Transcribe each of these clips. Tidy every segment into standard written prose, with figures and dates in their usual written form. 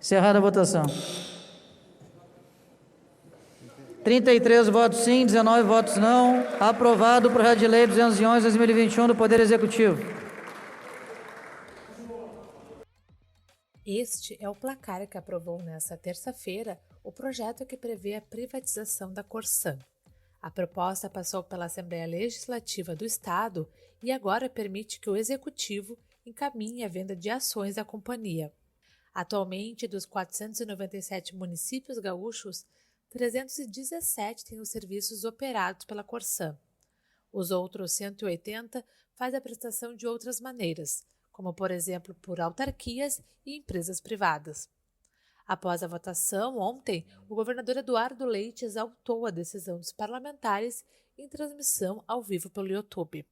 Encerrada a votação. 33 votos sim, 19 votos não. Aprovado o projeto de lei 211/2021 do Poder Executivo. Este é o placar que aprovou nesta terça-feira o projeto que prevê a privatização da Corsã. A proposta passou pela Assembleia Legislativa do Estado e agora permite que o Executivo encaminhe a venda de ações da companhia. Atualmente, dos 497 municípios gaúchos, 317 têm os serviços operados pela Corsã. Os outros 180 fazem a prestação de outras maneiras, como, por exemplo, por autarquias e empresas privadas. Após a votação, ontem, o governador Eduardo Leite exaltou a decisão dos parlamentares em transmissão ao vivo pelo YouTube.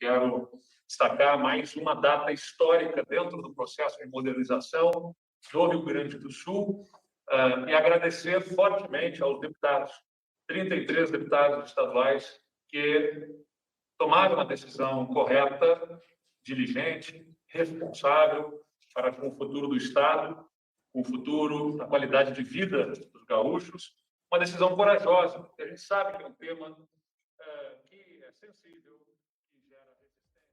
Quero destacar mais uma data histórica dentro do processo de modernização do Rio Grande do Sul e agradecer fortemente aos deputados, 33 deputados estaduais que tomaram a decisão correta, diligente, responsável para com o futuro do Estado, com o futuro da qualidade de vida dos gaúchos, uma decisão corajosa, porque a gente sabe que é um tema que é sensível, que gera resistência.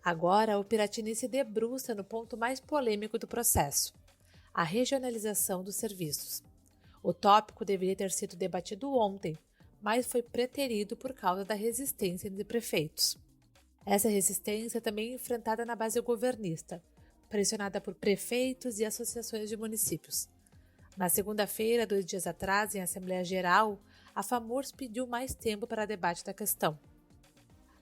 Agora, o Piratini se debruça no ponto mais polêmico do processo: a regionalização dos serviços. O tópico deveria ter sido debatido ontem, mas foi preterido por causa da resistência de prefeitos. Essa resistência também é enfrentada na base governista, pressionada por prefeitos e associações de municípios. Na segunda-feira, 2 dias atrás, em Assembleia Geral, a FAMURS pediu mais tempo para debate da questão.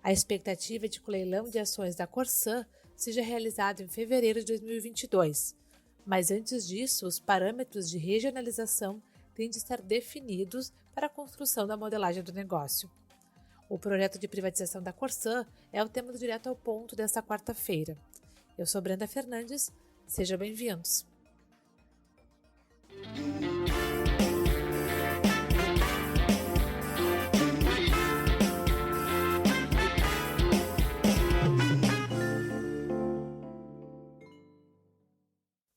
A expectativa é de que o leilão de ações da Corsã seja realizado em fevereiro de 2022, mas antes disso, os parâmetros de regionalização têm de estar definidos para a construção da modelagem do negócio. O projeto de privatização da Corsã é o tema do Direto ao Ponto desta quarta-feira. Eu sou Brenda Fernandes, sejam bem-vindos.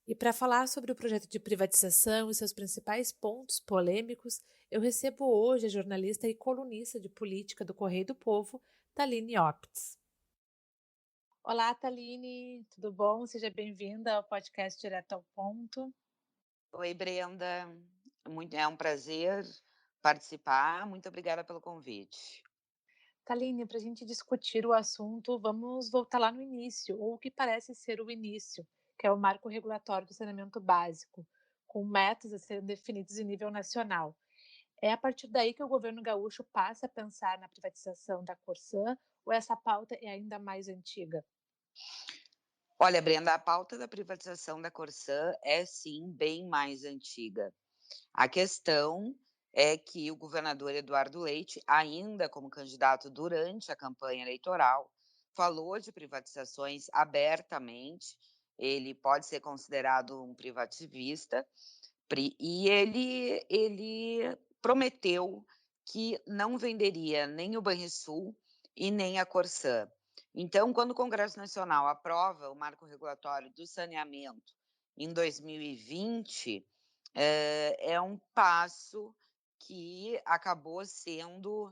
E para falar sobre o projeto de privatização e seus principais pontos polêmicos, eu recebo hoje a jornalista e colunista de política do Correio do Povo, Thaline Opitz. Olá, Thaline, tudo bom? Seja bem-vinda ao podcast Direto ao Ponto. Oi, Brenda. É um prazer participar. Muito obrigada pelo convite. Thaline, para a gente discutir o assunto, vamos voltar lá no início, ou o que parece ser o início, que é o marco regulatório do saneamento básico, com metas a serem definidas em nível nacional. É a partir daí que o governo gaúcho passa a pensar na privatização da Corsã, ou essa pauta é ainda mais antiga? Olha, Brenda, a pauta da privatização da Corsã é, sim, bem mais antiga. A questão é que o governador Eduardo Leite, ainda como candidato durante a campanha eleitoral, falou de privatizações abertamente. Ele pode ser considerado um privativista e ele prometeu que não venderia nem o Banrisul e nem a Corsã. Então, quando o Congresso Nacional aprova o marco regulatório do saneamento em 2020, é um passo que acabou sendo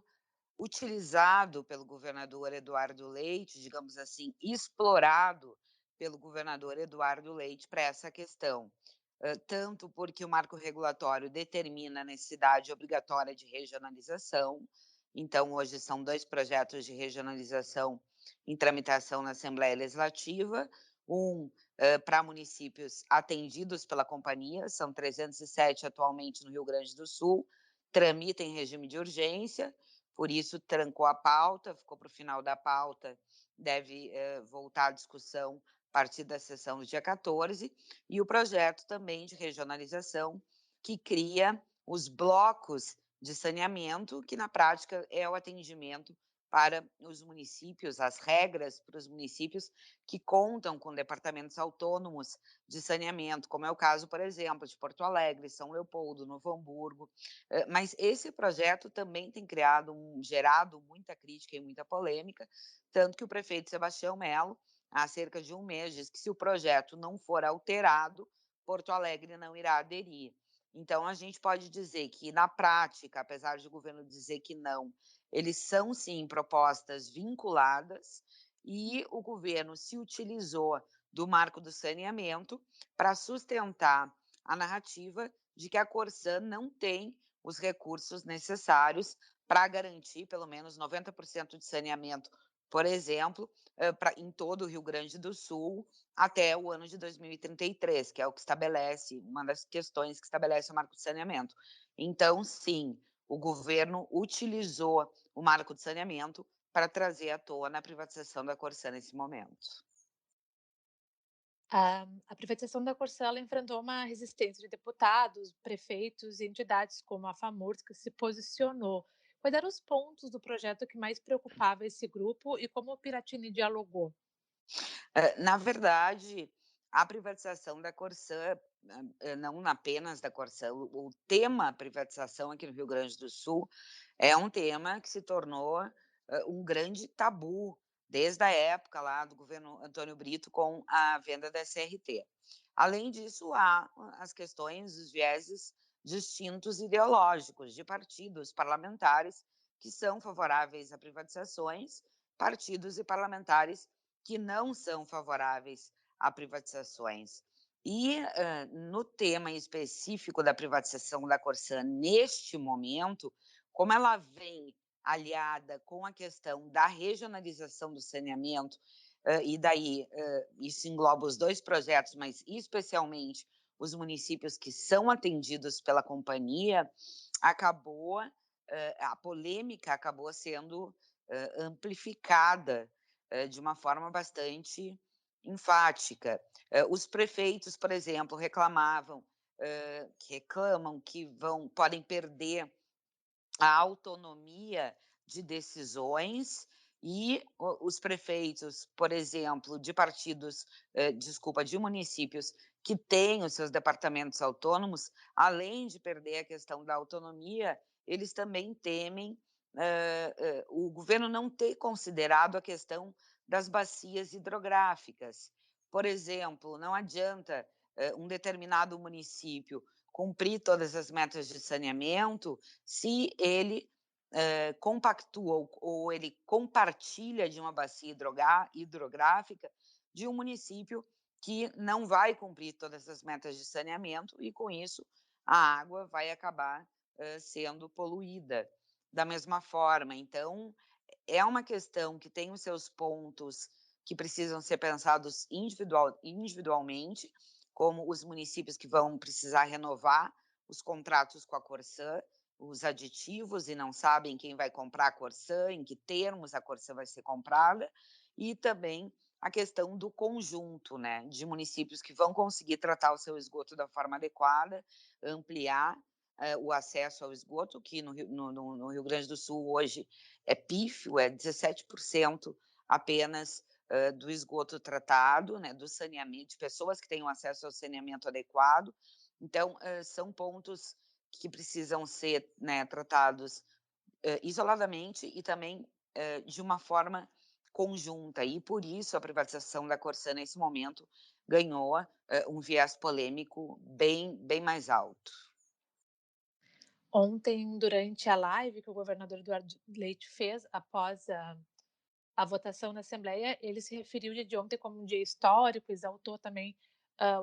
utilizado pelo governador Eduardo Leite, digamos assim, explorado pelo governador Eduardo Leite para essa questão. Tanto porque o marco regulatório determina a necessidade obrigatória de regionalização. Então, hoje são 2 projetos de regionalização em tramitação na Assembleia Legislativa, um para municípios atendidos pela companhia, são 307 atualmente no Rio Grande do Sul, tramita em regime de urgência, por isso trancou a pauta, ficou para o final da pauta, deve voltar à discussão a partir da sessão do dia 14, e o projeto também de regionalização, que cria os blocos de saneamento, que na prática é o atendimento para os municípios, as regras para os municípios que contam com departamentos autônomos de saneamento, como é o caso, por exemplo, de Porto Alegre, São Leopoldo, Novo Hamburgo. Mas esse projeto também tem gerado muita crítica e muita polêmica, tanto que o prefeito Sebastião Melo, há cerca de um mês, diz que se o projeto não for alterado, Porto Alegre não irá aderir. Então, a gente pode dizer que, na prática, apesar de o governo dizer que não, eles são, sim, propostas vinculadas e o governo se utilizou do marco do saneamento para sustentar a narrativa de que a Corsã não tem os recursos necessários para garantir pelo menos 90% de saneamento, por exemplo, em todo o Rio Grande do Sul, até o ano de 2033, que é o que estabelece, uma das questões que estabelece o marco de saneamento. Então, sim, o governo utilizou o marco de saneamento para trazer à tona a privatização da Corsã nesse momento. A privatização da Corsã ela enfrentou uma resistência de deputados, prefeitos e entidades como a FAMURS, que se posicionou. Quais eram os pontos do projeto que mais preocupava esse grupo e como o Piratini dialogou? Na verdade, a privatização da Corsã, não apenas da Corsã, o tema privatização aqui no Rio Grande do Sul é um tema que se tornou, um grande tabu, desde a época lá do governo Antônio Brito com a venda da SRT. Além disso, há as questões, os vieses distintos ideológicos de partidos parlamentares que são favoráveis a privatizações, partidos e parlamentares que não são favoráveis a privatizações. E, no tema específico da privatização da Corsã, neste momento, como ela vem aliada com a questão da regionalização do saneamento, e daí, isso engloba os 2 projetos, mas especialmente os municípios que são atendidos pela companhia, acabou, a polêmica acabou sendo, amplificada de uma forma bastante enfática. Os prefeitos, por exemplo, reclamam que podem perder a autonomia de decisões e os prefeitos, por exemplo, de partidos, de municípios que têm os seus departamentos autônomos, além de perder a questão da autonomia, eles também temem, o governo não ter considerado a questão das bacias hidrográficas. Por exemplo, não adianta, um determinado município cumprir todas as metas de saneamento se ele compactua ou ele compartilha de uma bacia hidrográfica de um município que não vai cumprir todas as metas de saneamento e, com isso, a água vai acabar sendo poluída da mesma forma. Então, é uma questão que tem os seus pontos que precisam ser pensados individualmente, como os municípios que vão precisar renovar os contratos com a Corsã, os aditivos e não sabem quem vai comprar a Corsã, em que termos a Corsã vai ser comprada, e também a questão do conjunto, né, de municípios que vão conseguir tratar o seu esgoto da forma adequada, ampliar o acesso ao esgoto, que no Rio Grande do Sul hoje é pífio, é 17% apenas do esgoto tratado, né, do saneamento, de pessoas que tenham acesso ao saneamento adequado. Então, são pontos que precisam ser, né, tratados isoladamente e também de uma forma conjunta. E por isso a privatização da Corsã, nesse momento, ganhou um viés polêmico bem mais alto. Ontem, durante a live que o governador Eduardo Leite fez após a votação na Assembleia, ele se referiu ao dia de ontem como um dia histórico, exaltou também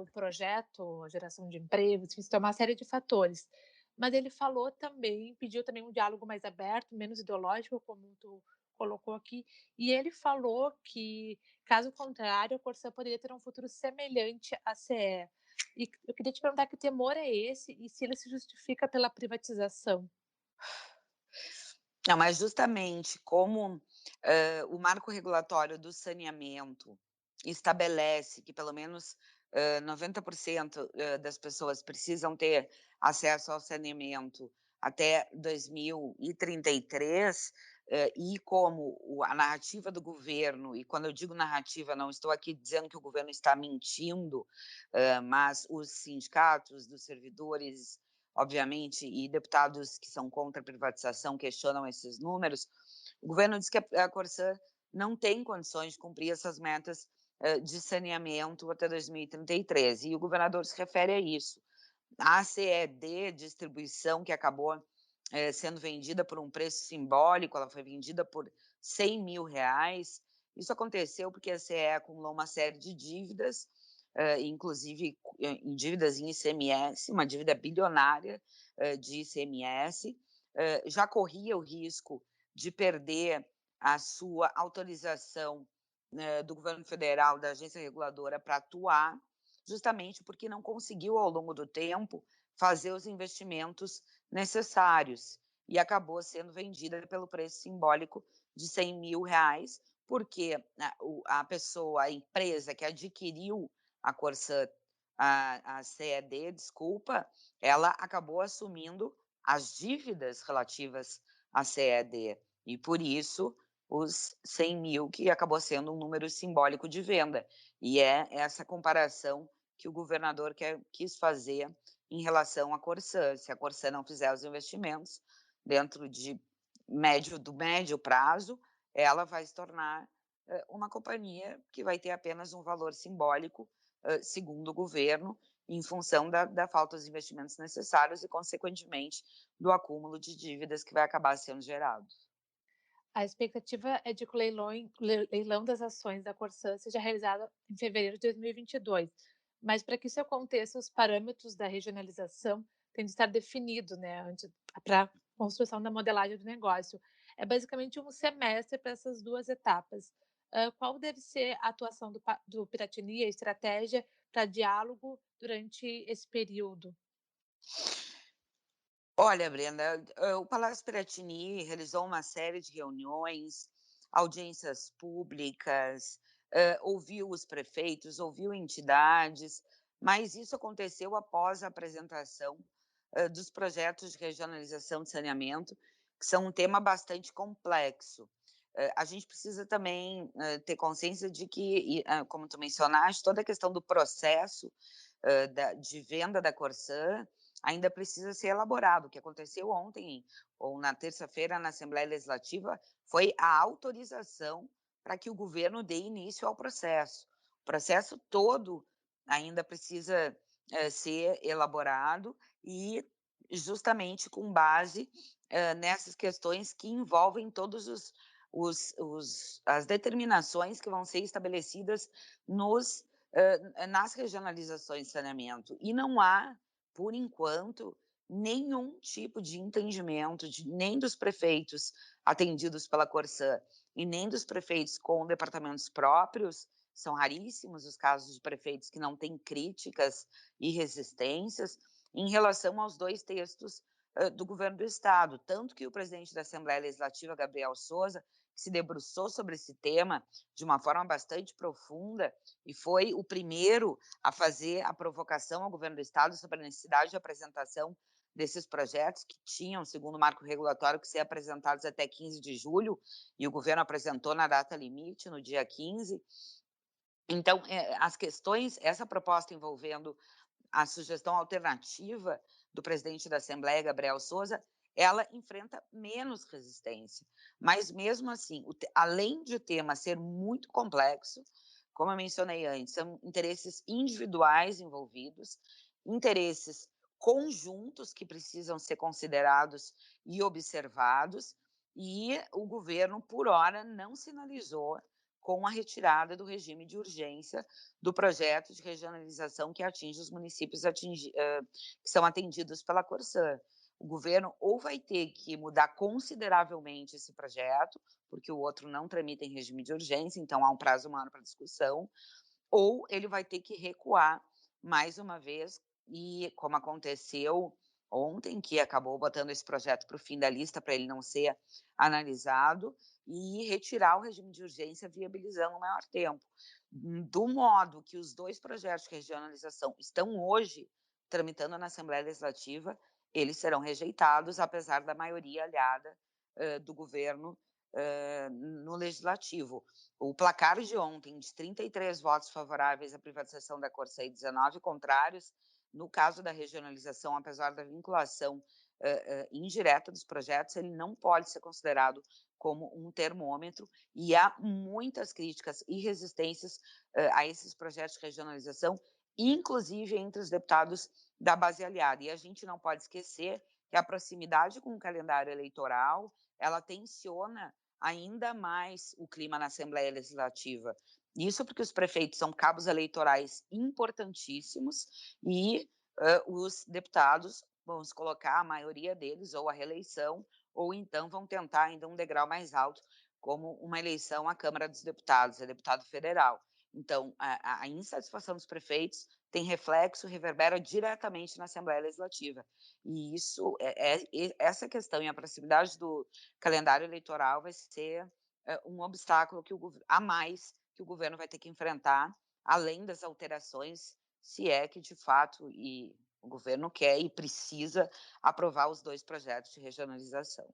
o projeto, a geração de empregos, enfim, uma série de fatores. Mas ele falou também, pediu também um diálogo mais aberto, menos ideológico, como tu colocou aqui, e ele falou que, caso contrário, a Corsã poderia ter um futuro semelhante à CE. E eu queria te perguntar que temor é esse e se ele se justifica pela privatização. Não, mas justamente como, o marco regulatório do saneamento estabelece que pelo menos, 90%, das pessoas precisam ter acesso ao saneamento até 2033, e como a narrativa do governo, e quando eu digo narrativa, não estou aqui dizendo que o governo está mentindo, mas os sindicatos dos servidores, obviamente, e deputados que são contra a privatização questionam esses números, o governo diz que a Corsã não tem condições de cumprir essas metas de saneamento até 2033, e o governador se refere a isso. A CED Distribuição, que acabou sendo vendida por um preço simbólico, ela foi vendida por R$100 mil. Isso aconteceu porque a CE acumulou uma série de dívidas, inclusive em dívidas em ICMS, uma dívida bilionária de ICMS, já corria o risco de perder a sua autorização do governo federal, da agência reguladora, para atuar, justamente porque não conseguiu, ao longo do tempo, fazer os investimentos necessários e acabou sendo vendida pelo preço simbólico de R$100 mil, porque a pessoa, a empresa que adquiriu a Corsã, a CED, desculpa, ela acabou assumindo as dívidas relativas à CED e, por isso, os 100 mil, que acabou sendo um número simbólico de venda. E é essa comparação que o governador quis fazer em relação à Corsã. Se a Corsã não fizer os investimentos dentro do médio prazo, ela vai se tornar uma companhia que vai ter apenas um valor simbólico, segundo o governo, em função da falta dos investimentos necessários e, consequentemente, do acúmulo de dívidas que vai acabar sendo gerado. A expectativa é de que o leilão das ações da Corsã seja realizado em fevereiro de 2022, mas para que isso aconteça, os parâmetros da regionalização têm de estar definidos, né, para a construção da modelagem do negócio. É basicamente um semestre para essas duas etapas. Qual deve ser a atuação do Piratini, a estratégia para diálogo durante esse período? Olha, Brenda, o Palácio Piratini realizou uma série de reuniões, audiências públicas, ouviu os prefeitos, ouviu entidades, mas isso aconteceu após a apresentação dos projetos de regionalização de saneamento, que são um tema bastante complexo. A gente precisa também ter consciência de que, como tu mencionaste, toda a questão do processo de venda da Corsã ainda precisa ser elaborado. O que aconteceu ontem, ou na terça-feira, na Assembleia Legislativa, foi a autorização para que o governo dê início ao processo. O processo todo ainda precisa ser elaborado e justamente com base nessas questões que envolvem todos as determinações que vão ser estabelecidas nas regionalizações de saneamento. E não há, por enquanto, nenhum tipo de entendimento, nem dos prefeitos atendidos pela Corsã e nem dos prefeitos com departamentos próprios. São raríssimos os casos de prefeitos que não têm críticas e resistências em relação aos dois textos do governo do Estado. Tanto que o presidente da Assembleia Legislativa, Gabriel Souza, que se debruçou sobre esse tema de uma forma bastante profunda e foi o primeiro a fazer a provocação ao governo do Estado sobre a necessidade de apresentação desses projetos que tinham, segundo o marco regulatório, que ser apresentados até 15 de julho, e o governo apresentou na data limite, no dia 15. Então, as questões, essa proposta envolvendo a sugestão alternativa do presidente da Assembleia, Gabriel Souza, ela enfrenta menos resistência. Mas, mesmo assim, além de o tema ser muito complexo, como eu mencionei antes, são interesses individuais envolvidos, interesses conjuntos que precisam ser considerados e observados, e o governo, por hora, não sinalizou com a retirada do regime de urgência do projeto de regionalização que atinge os municípios que são atendidos pela Corsã. O governo ou vai ter que mudar consideravelmente esse projeto, porque o outro não tramita em regime de urgência, então há um prazo maior para discussão, ou ele vai ter que recuar mais uma vez, e como aconteceu ontem, que acabou botando esse projeto para o fim da lista para ele não ser analisado, e retirar o regime de urgência, viabilizando um maior tempo. Do modo que os dois projetos de regionalização estão hoje tramitando na Assembleia Legislativa, eles serão rejeitados, apesar da maioria aliada do governo no Legislativo. O placar de ontem, de 33 votos favoráveis à privatização da Corsã e 19 contrários, no caso da regionalização, apesar da vinculação indireta dos projetos, ele não pode ser considerado como um termômetro, e há muitas críticas e resistências a esses projetos de regionalização, inclusive entre os deputados da base aliada. E a gente não pode esquecer que a proximidade com o calendário eleitoral, ela tensiona ainda mais o clima na Assembleia Legislativa. Isso porque os prefeitos são cabos eleitorais importantíssimos e os deputados vão se colocar, a maioria deles, ou a reeleição, ou então vão tentar ainda um degrau mais alto, como uma eleição à Câmara dos Deputados, a deputado federal. Então, a insatisfação dos prefeitos tem reflexo, reverbera diretamente na Assembleia Legislativa. E isso, essa questão e a proximidade do calendário eleitoral vai ser um obstáculo a mais que o governo vai ter que enfrentar, além das alterações, se é que, de fato, o governo quer e precisa aprovar os 2 projetos de regionalização.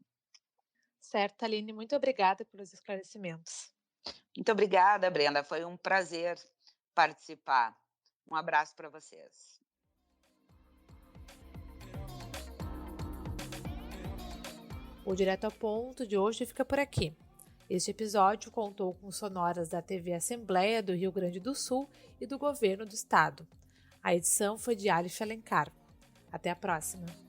Certo, Aline, muito obrigada pelos esclarecimentos. Muito obrigada, Brenda. Foi um prazer participar. Um abraço para vocês. O Direto ao Ponto de hoje fica por aqui. Este episódio contou com sonoras da TV Assembleia do Rio Grande do Sul e do Governo do Estado. A edição foi de Alif Alencar. Até a próxima!